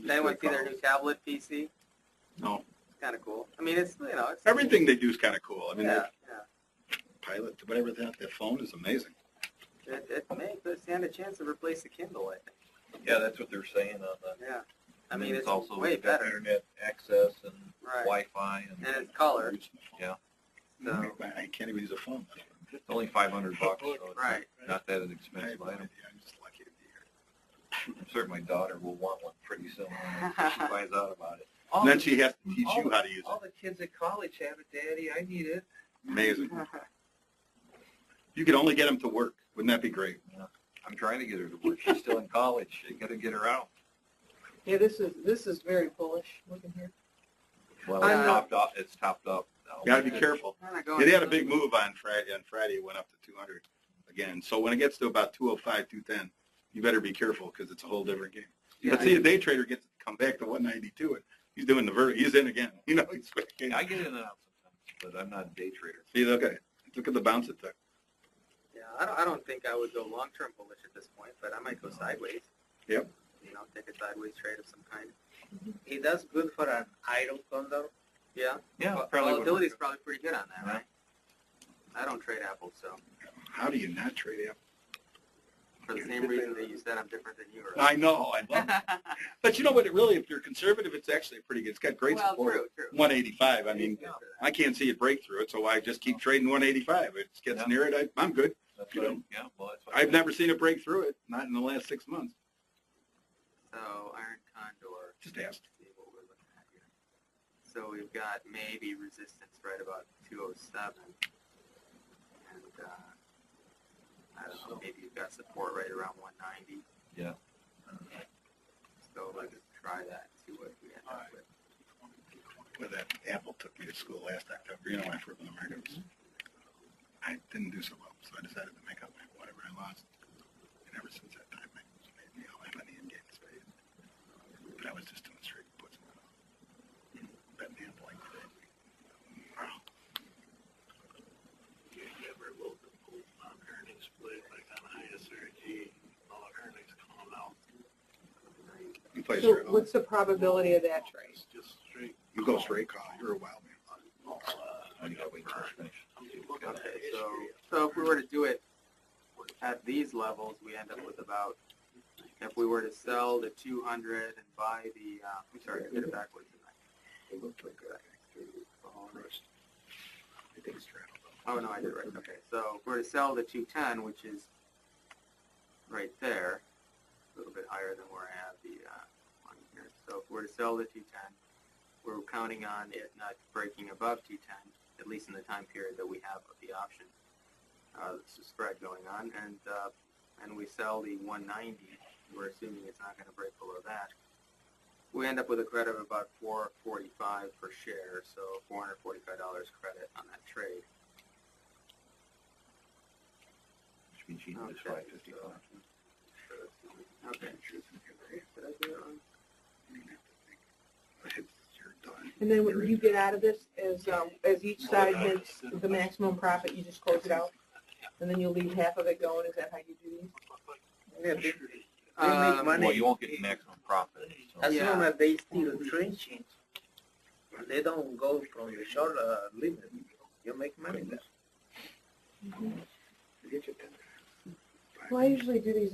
Did anyone see their new tablet PC? No. It's kind of cool. I mean, it's, you know, it's Everything they do is kind of cool. I mean, yeah. Pilot, whatever that phone is amazing. It may stand a chance to replace the Kindle, I think. Yeah, that's what they're saying on the. Yeah. I mean, it's also way got better. internet access and Right. Wi-Fi and it's color. yeah. So, I can't even use a phone. It's only $500, so it's right. not that an I expensive have no item. idea. I'm just lucky to be here. I'm certain my daughter will want one pretty soon when she finds out about it. And then she has to teach you how to use All it. the kids at college have it, Daddy. I need it. Amazing. You could only get them to work. Wouldn't that be great? Yeah. I'm trying to get her to work. She's still in college. You got to get her out. Yeah, this is very bullish looking here. Well, I'm it's not- topped up. It's topped up now. You got to be careful. Kinda Yeah, going they had a big move on Friday. On Friday, it went up to 200 again. So when it gets to about 205, 210, you better be careful because it's a whole different game. Yeah, But see, a day trader gets to come back to 192, and he's doing he's in again. You know, he's Yeah, I get in and out sometimes, but I'm not a day trader. See, look at the bounce it took. Yeah, I don't think I would go long-term bullish at this point, but I might go sideways. Yep. You know, take a sideways trade of some kind. Hey, that's good for an idle Condor. Yeah. Yeah, Volatility is probably pretty good on that, right? I don't trade Apple, so How do you not trade it? for the same reason that you said I'm different than you. I know, I love it. But you know what? If you're conservative, it's actually pretty good. It's got great Well, support. true. 185. I mean, Yeah. I can't see it break through it, so I just keep trading 185. If it gets Yeah. near it, I'm good. That's You right. know, Yeah, well, that's what I've never seen it break through it, not in the last 6 months. So Iron Condor. Just asked. See what we're looking at here. So we've got maybe resistance right about 207, and I don't know, maybe you've got support right around 190. Yeah. So let's try that and see what we end up with. Well, that Apple took me to school last October. You know, my first Americans. I didn't do so well, so I decided to make up whatever I lost. And ever since that time, I made all my money in getting spades. But I was just doing straight puts and betting the Apple like today. Wow. You never will pull on earnings split like on ISRG, all earnings come out. You play So straight on. what's the probability of that trade? It's just straight. You go straight call. You're a wild man. I gotta wait till it's finished. Okay, so if we were to do it at these levels, we end up with about, if we were to sell the 200 and buy the, I'm sorry, I did it backwards. It looked like that. Crushed. I think straddled. Oh, no, I did it right. Okay, so if we're to sell the 210, which is right there, a little bit higher than where I have the one here. So if we're to sell the 210, we're counting on it not breaking above 210, at least in the time period that we have of the option. There's a spread going on, and we sell the 190. We're assuming it's not going to break below that. We end up with a credit of about $445 per share, so $445 credit on that trade. Which means you need this Okay. 555. Okay. Did I do it wrong? You're done. And then when you get out of this, as each side makes the maximum profit, you just close it out, and then you'll leave half of it going. Is that how you do these? Yeah, they Um, make money Well, you won't get maximum profit. So. as Yeah. long as they still trenching. They don't go from the short limit. You make money there. Well, I usually do these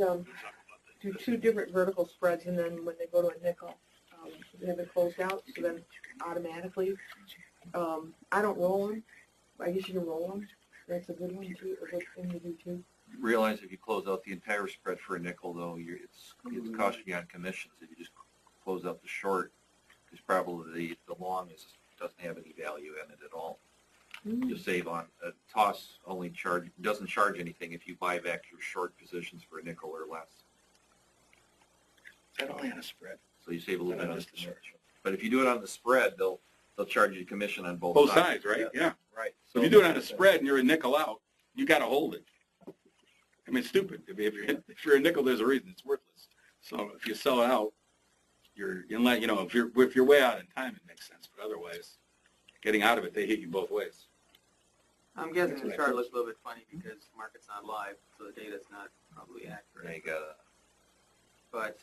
do two different vertical spreads, and then when they go to a nickel, they have it closed out. So then automatically, I don't roll them. I guess you can roll them. That's a good one too. A good thing to do too. Realize if you close out the entire spread for a nickel, though, it's costing you on commissions. If you just close out the short, because probably the long doesn't have any value in it at all. You save on toss only doesn't charge anything if you buy back your short positions for a nickel or less. Is that only on a spread? So you save a little bit on Just the commission. short. But if you do it on the spread, they'll charge you a commission on both Both sides. sides, right? Yeah. Right. So if you do it on a spread and you're a nickel out, you got to hold it. I mean, it's stupid. If you're a nickel, there's a reason it's worthless. So if you sell out, if you're way out in time, it makes sense. But otherwise, getting out of it, they hit you both ways. I'm guessing That's the what I chart thought. looks a little bit funny because the market's not live, so the data's not probably accurate. They got But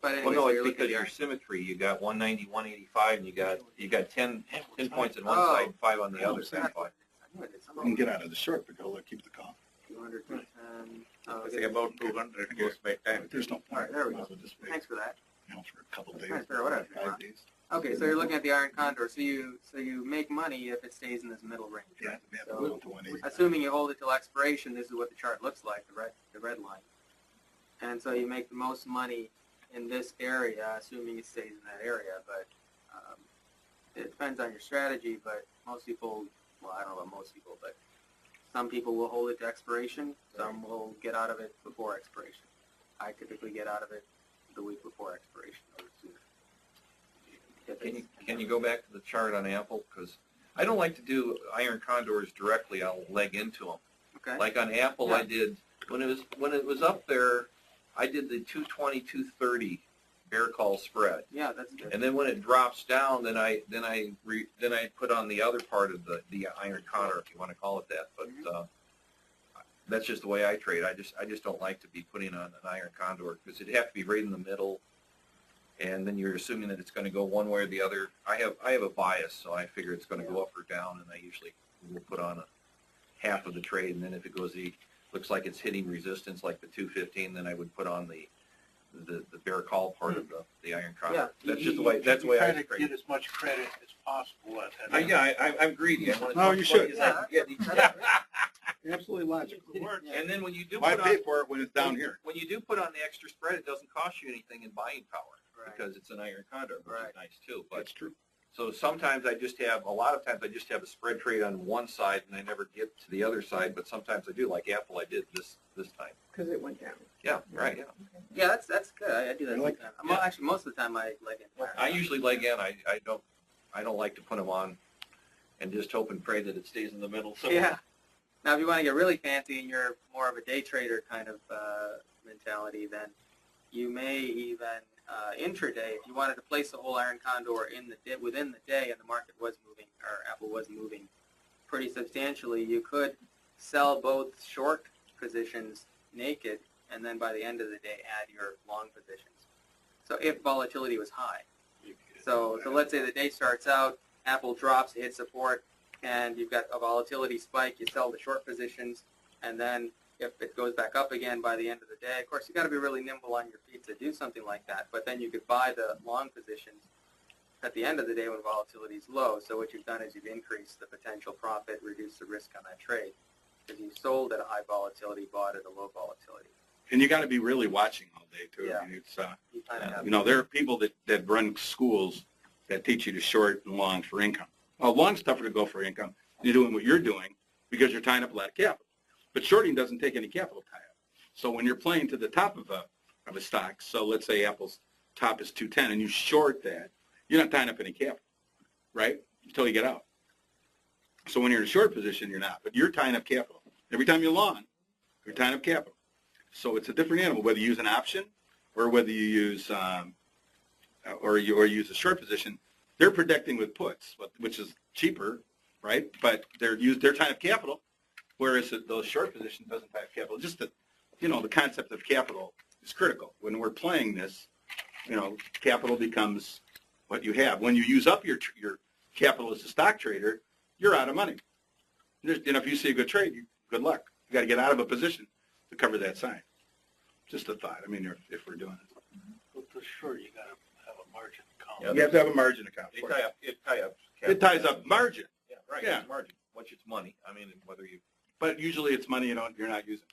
But anyway, Well, no, so it's you're looking because at your your, symmetry, you got 190, 185, and you got 10 points on one Oh. side and 5 on the Oh, other side. that's what it is. I knew it did You something. can get out of the short, but go keep the call. 200 to 10. Oh, It's okay. about 200 goes by time. There's no All point. right, there we Might go. as well just wait, Thanks for that. for a couple days, Thanks for whatever. 5 days. Okay, so you're looking at the iron condor. So you make money if it stays in this middle range, Yeah, right? we have to So, go to 180. assuming you hold it till expiration, this is what the chart looks like, the red line. And so you make the most money in this area, assuming it stays in that area. But it depends on your strategy. But most people, well, I don't know about most people, but some people will hold it to expiration. Some will get out of it before expiration. I typically get out of it the week before expiration or sooner. If it's- Can you go back to the chart on Apple? Because I don't like to do iron condors directly. I'll leg into them. Okay. Like on Apple, Yeah. I did when it was up there. I did the 220, 230 bear call spread, Yeah, that's good. and then when it drops down, then I put on the other part of the iron condor, if you want to call it that. But that's just the way I trade. I just don't like to be putting on an iron condor because it'd have to be right in the middle, and then you're assuming that it's going to go one way or the other. I have a bias, so I figure it's going to go up or down, and I usually will put on a half of the trade, and then if it goes looks like it's hitting resistance like the 215, then I would put on the bear call part of the iron condor. Yeah. That's just the way I Try to trade. get as much credit as possible at that. I'm greedy. I want as No, much you should. money as I can get each Yeah. day. Absolutely logical. And then when you do Why put pay on, for it when it's down here? when you do put on the extra spread, it doesn't cost you anything in buying power Right. because it's an iron condor, which Right. is nice too. But That's true. so sometimes a lot of times I just have a spread trade on one side and I never get to the other side. But sometimes I do, like Apple, I did this time. Because it went down. Yeah, right. Yeah. Yeah, that's good. I do that I like sometimes. that. Yeah. Actually, most of the time I like it. I usually leg in. I don't like to put them on and just hope and pray that it stays in the middle. So Yeah. Now, if you want to get really fancy and you're more of a day trader kind of mentality, then you may even intraday, if you wanted to place a whole iron condor within the day and the market was moving, or Apple was moving pretty substantially, you could sell both short positions naked, and then by the end of the day add your long positions. So if volatility was high. So let's say the day starts out, Apple drops, it hits support, and you've got a volatility spike, you sell the short positions, and then if it goes back up again by the end of the day, of course, you got to be really nimble on your feet to do something like that, but then you could buy the long positions at the end of the day when volatility is low. So what you've done is you've increased the potential profit, reduced the risk on that trade, because you sold at a high volatility, bought at a low volatility. And you got to be really watching all day too. Yeah. I mean, it's You kind of have you know, there are people that run schools that teach you to short and long for income. Well, long's tougher to go for income. You're doing what you're doing because you're tying up a lot of capital. But shorting doesn't take any capital tie up. So when you're playing to the top of a stock, so let's say Apple's top is 210 and you short that, you're not tying up any capital, right? Until you get out. So when you're in a short position, you're not. But you're tying up capital. Every time you're long, you're tying up capital. So it's a different animal, whether you use an option or whether you use or use a short position. They're protecting with puts, which is cheaper, right? But they're tying up capital, whereas those short positions doesn't tie up capital. Just the concept of capital is critical. When we're playing this, capital becomes what you have. When you use up your capital as a stock trader, you're out of money. If you see a good trade, good luck. You got to get out of a position to cover that sign. Just a thought. I mean, if we're doing it. But for sure, you gotta have a margin call. Yeah. You have to have a margin account It for ties it. up. It ties up margin, Yeah, right. Yeah. It's margin, which it's money. I mean, whether you. but usually it's money you're not using.